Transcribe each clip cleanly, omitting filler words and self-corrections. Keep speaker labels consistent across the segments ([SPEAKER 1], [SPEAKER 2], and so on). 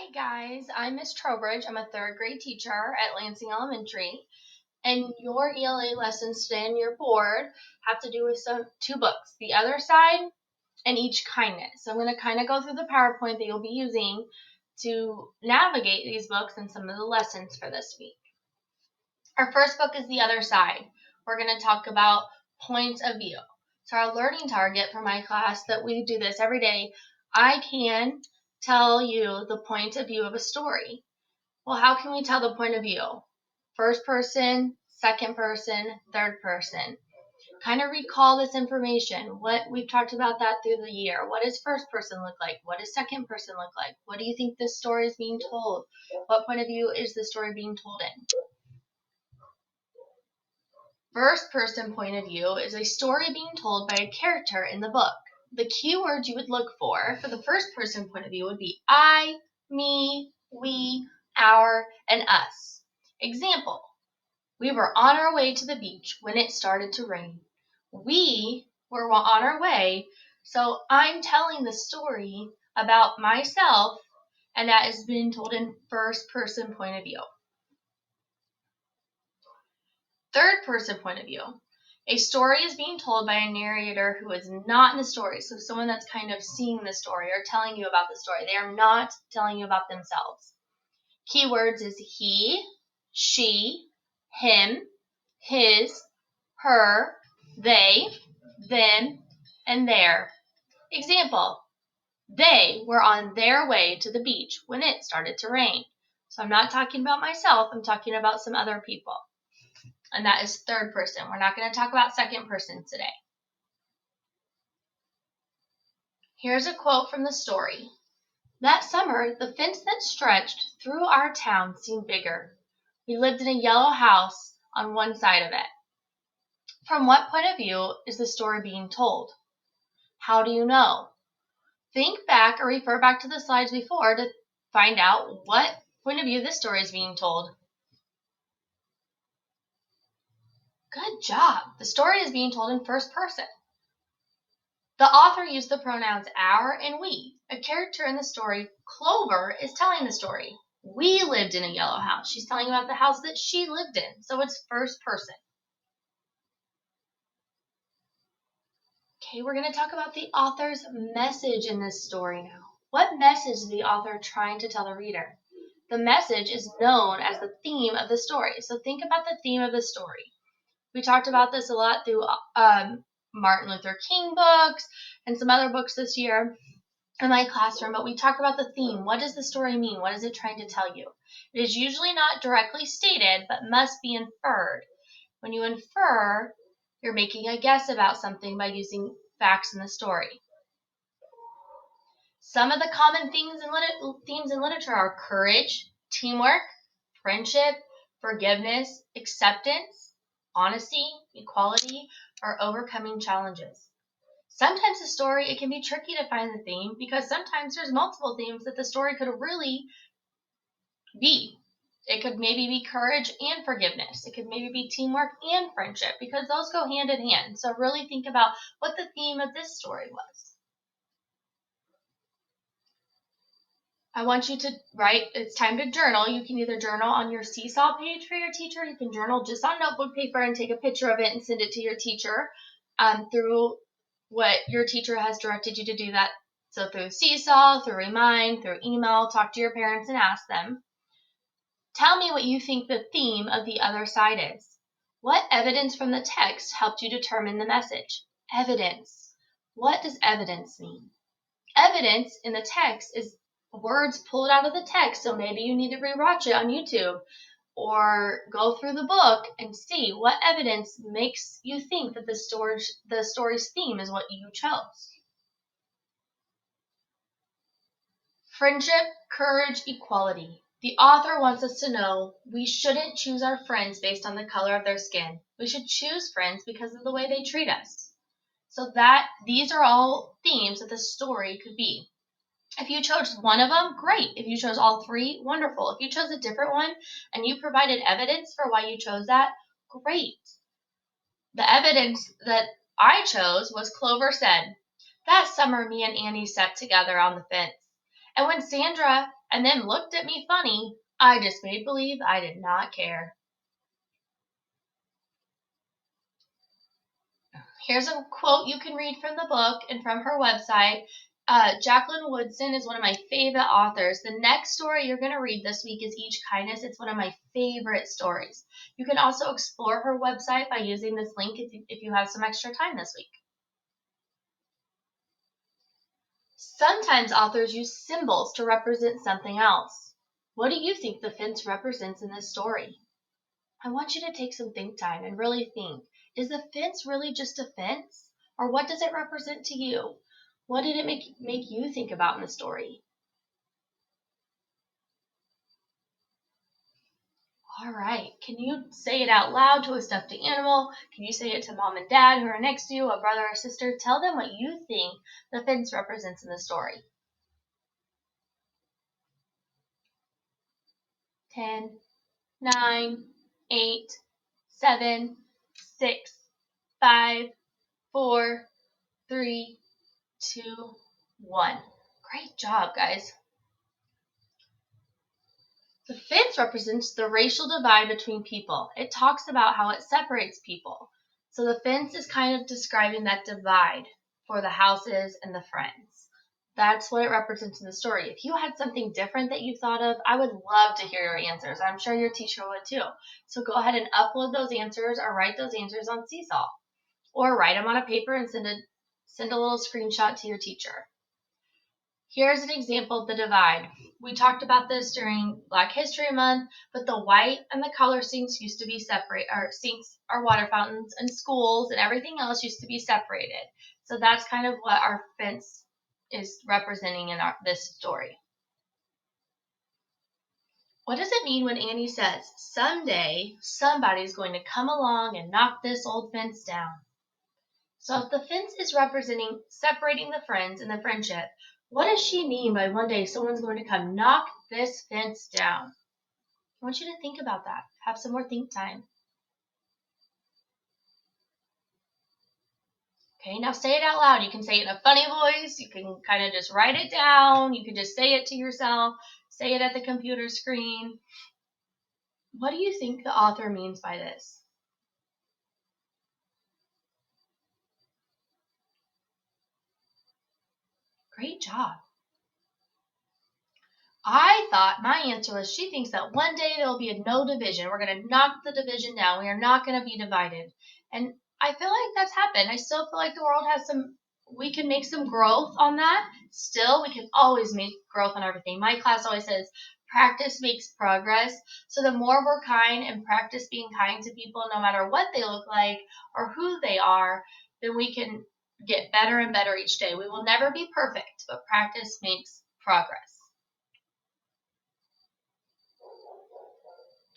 [SPEAKER 1] Hi guys, I'm Miss Trowbridge. I'm a third grade teacher at Lansing Elementary, and your ELA lessons today on your board have to do with two books, The Other Side and Each Kindness. So I'm going to kind of go through the PowerPoint that you'll be using to navigate these books and some of the lessons for this week. Our first book is The Other Side. We're going to talk about points of view. So our learning target for my class, that we do this every day, I can tell you the point of view of a story. Well, how can we tell the point of view? First person, second person, third person. Kind of recall this information. What we've talked about that through the year. What does first person look like? What does second person look like? What do you think this story is being told? What point of view is the story being told in? First person point of view is a story being told by a character in the book. The keywords you would look for the first person point of view would be I, me, we, our, and us. Example, we were on our way to the beach when it started to rain. We were on our way, so I'm telling the story about myself, and that is being told in first person point of view. Third person point of view. A story is being told by a narrator who is not in the story. So someone that's kind of seeing the story or telling you about the story. They are not telling you about themselves. Keywords is he, she, him, his, her, they, them, and their. Example, they were on their way to the beach when it started to rain. So I'm not talking about myself, I'm talking about some other people. And that is third person. We're not going to talk about second person today. Here's a quote from the story. That summer, the fence that stretched through our town seemed bigger. We lived in a yellow house on one side of it. From what point of view is the story being told? How do you know? Think back or refer back to the slides before to find out what point of view this story is being told. Good job. The story is being told in first person. The author used the pronouns our and we. A character in the story, Clover, is telling the story. We lived in a yellow house. She's telling about the house that she lived in. So it's first person. Okay, we're going to talk about the author's message in this story now. What message is the author trying to tell the reader? The message is known as the theme of the story. So think about the theme of the story. We talked about this a lot through Martin Luther King books and some other books this year in my classroom, but we talked about the theme. What does the story mean? What is it trying to tell you? It is usually not directly stated, but must be inferred. When you infer, you're making a guess about something by using facts in the story. Some of the common themes in literature are courage, teamwork, friendship, forgiveness, acceptance, honesty, equality, or overcoming challenges. Sometimes a story, it can be tricky to find the theme because sometimes there's multiple themes that the story could really be. It could maybe be courage and forgiveness. It could maybe be teamwork and friendship because those go hand in hand. So really think about what the theme of this story was. I want you to write, it's time to journal. You can either journal on your Seesaw page for your teacher. You can journal just on notebook paper and take a picture of it and send it to your teacher through what your teacher has directed you to do that. So through Seesaw, through Remind, through email, talk to your parents and ask them. Tell me what you think the theme of The Other Side is. What evidence from the text helped you determine the message? Evidence. What does evidence mean? Evidence in the text is words pulled out of the text, so maybe you need to rewatch it on YouTube or go through the book and see what evidence makes you think that the story's theme is what you chose. Friendship, courage, equality. The author wants us to know we shouldn't choose our friends based on the color of their skin. We should choose friends because of the way they treat us. So that these are all themes that the story could be. If you chose one of them, great. If you chose all three, wonderful. If you chose a different one and you provided evidence for why you chose that, great. The evidence that I chose was Clover said, "That summer me and Annie sat together on the fence. And when Sandra and then looked at me funny, I just made believe I did not care. Here's a quote you can read from the book and from her website. Jacqueline Woodson is one of my favorite authors. The next story you're going to read this week is Each Kindness. It's one of my favorite stories. You can also explore her website by using this link if you have some extra time this week. Sometimes authors use symbols to represent something else. What do you think the fence represents in this story? I want you to take some think time and really think. Is the fence really just a fence? Or what does it represent to you? What did it make you think about in the story? All right. Can you say it out loud to a stuffed animal? Can you say it to mom and dad who are next to you, a brother or sister? Tell them what you think the fence represents in the story. 10, 9, 8, 7, 6, 5, 4, 3, 2, 1. Great job, guys. The fence represents the racial divide between people. It talks about how it separates people. So the fence is kind of describing that divide for the houses and the friends. That's what it represents in the story. If you had something different that you thought of, I would love to hear your answers. I'm sure your teacher would too. So go ahead and upload those answers or write those answers on Seesaw. Or write them on a paper and send a little screenshot to your teacher. Here's an example of the divide. We talked about this during Black History Month, but the white and the color sinks used to be separate, or sinks are water fountains, and schools and everything else used to be separated. So that's kind of what our fence is representing in this story. What does it mean when Annie says, someday somebody's going to come along and knock this old fence down? So if the fence is representing separating the friends and the friendship, what does she mean by one day someone's going to come knock this fence down? I want you to think about that. Have some more think time. Okay, now say it out loud. You can say it in a funny voice. You can kind of just write it down. You can just say it to yourself. Say it at the computer screen. What do you think the author means by this? Great job. I thought my answer was she thinks that one day there will be no division. We're going to knock the division down. We are not going to be divided. And I feel like that's happened. I still feel like the world has we can make some growth on that. Still, we can always make growth on everything. My class always says, practice makes progress. So the more we're kind and practice being kind to people, no matter what they look like or who they are, then we can get better and better each day. We will never be perfect, but practice makes progress.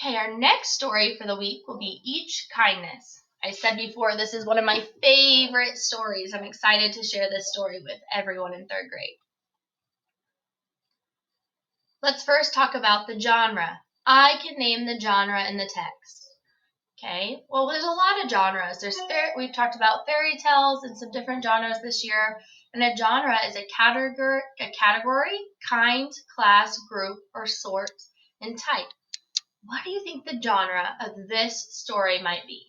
[SPEAKER 1] Okay, our next story for the week will be Each Kindness. I said before, this is one of my favorite stories. I'm excited to share this story with everyone in third grade. Let's first talk about the genre. I can name the genre in the text. Okay, well, there's a lot of genres. We've talked about fairy tales and some different genres this year. And a genre is a category, kind, class, group, or sort, and type. What do you think the genre of this story might be?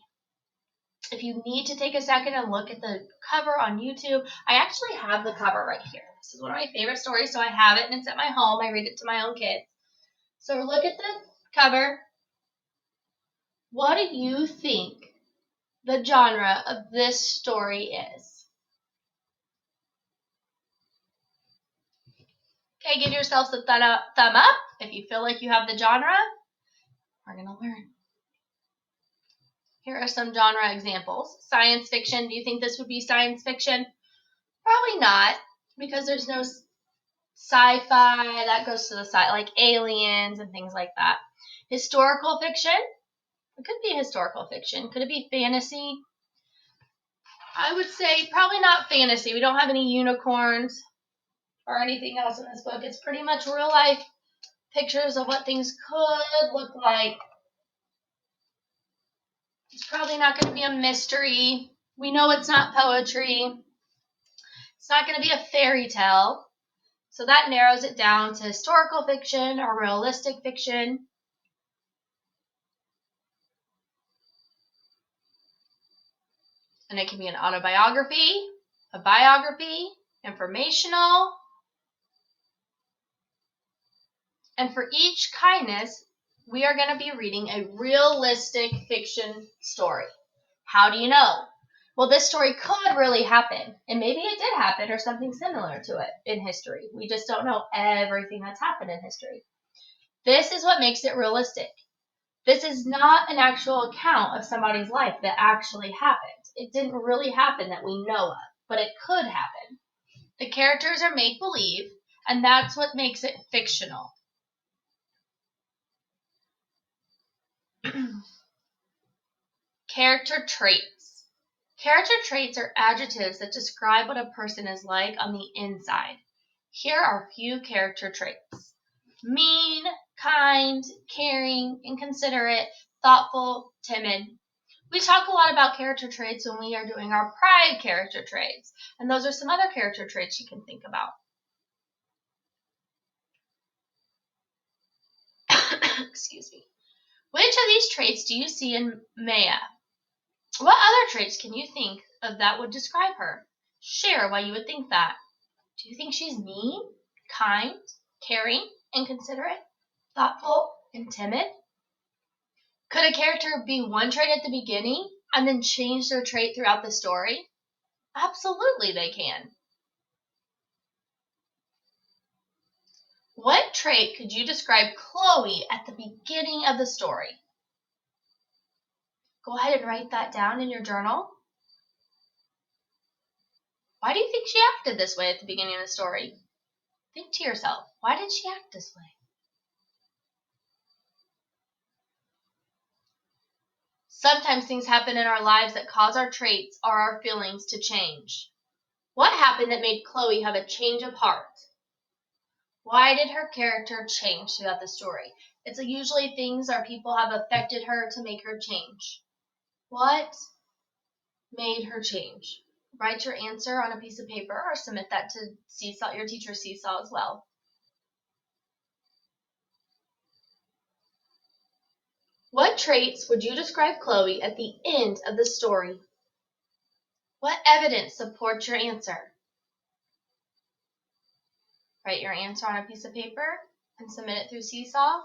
[SPEAKER 1] If you need to take a second and look at the cover on YouTube, I actually have the cover right here. This is one of my favorite stories, so I have it, and it's at my home. I read it to my own kids. So look at the cover. What do you think the genre of this story is? Okay, give yourselves a thumb up if you feel like you have the genre. We're going to learn. Here are some genre examples. Science fiction. Do you think this would be science fiction? Probably not, because there's no sci-fi. That goes to the side, like aliens and things like that. Historical fiction. It could be historical fiction. Could it be fantasy? I would say probably not fantasy. We don't have any unicorns or anything else in this book. It's pretty much real life pictures of what things could look like. It's probably not going to be a mystery. We know it's not poetry. It's not going to be a fairy tale. So that narrows it down to historical fiction or realistic fiction. And it can be an autobiography, a biography, informational. And for each kindness, we are going to be reading a realistic fiction story. How do you know? Well, this story could really happen, and maybe it did happen or something similar to it in history. We just don't know everything that's happened in history. This is what makes it realistic. This is not an actual account of somebody's life that actually happened. It didn't really happen that we know of, but it could happen. The characters are make-believe, and that's what makes it fictional. Character traits. Character traits are adjectives that describe what a person is like on the inside. Here are a few character traits. Mean, kind, caring, inconsiderate, thoughtful, timid. We talk a lot about character traits when we are doing our pride character traits, and those are some other character traits you can think about. Excuse me. Which of these traits do you see in Maya? What other traits can you think of that would describe her? Share why you would think that. Do you think she's mean, kind, caring, inconsiderate, thoughtful, and timid? Could a character be one trait at the beginning and then change their trait throughout the story? Absolutely they can. What trait could you describe Chloe at the beginning of the story? Go ahead and write that down in your journal. Why do you think she acted this way at the beginning of the story? Think to yourself, why did she act this way? Sometimes things happen in our lives that cause our traits or our feelings to change. What happened that made Chloe have a change of heart? Why did her character change throughout the story? It's usually things or people have affected her to make her change. What made her change? Write your answer on a piece of paper or submit that to Seesaw, your teacher Seesaw as well. What traits would you describe Chloe at the end of the story? What evidence supports your answer? Write your answer on a piece of paper and submit it through Seesaw.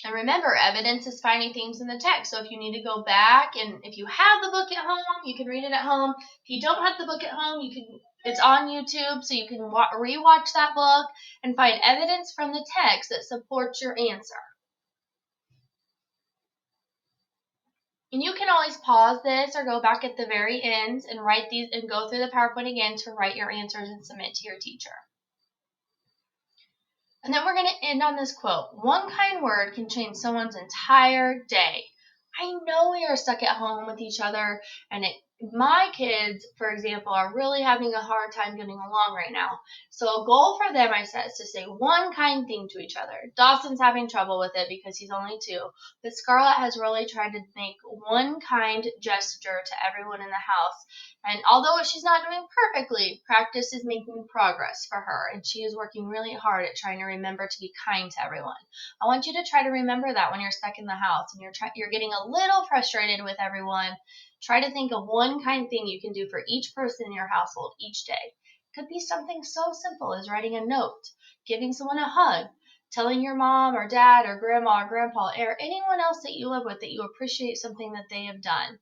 [SPEAKER 1] And remember, evidence is finding things in the text. So if you need to go back, and if you have the book at home, you can read it at home. If you don't have the book at home, it's on YouTube, so you can rewatch that book and find evidence from the text that supports your answer. And you can always pause this or go back at the very end and write these and go through the PowerPoint again to write your answers and submit to your teacher. And then we're going to end on this quote. One kind word can change someone's entire day. I know we are stuck at home with each other, and my kids, for example, are really having a hard time getting along right now. So a goal for them, I said, is to say one kind thing to each other. Dawson's having trouble with it because he's only 2. But Scarlett has really tried to make one kind gesture to everyone in the house. And although she's not doing perfectly, practice is making progress for her, and she is working really hard at trying to remember to be kind to everyone. I want you to try to remember that when you're stuck in the house and you're getting a little frustrated with everyone. Try to think of one kind thing you can do for each person in your household each day. It could be something so simple as writing a note, giving someone a hug, telling your mom or dad or grandma or grandpa or anyone else that you live with that you appreciate something that they have done.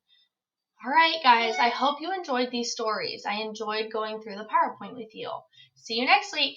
[SPEAKER 1] All right, guys, I hope you enjoyed these stories. I enjoyed going through the PowerPoint with you. See you next week.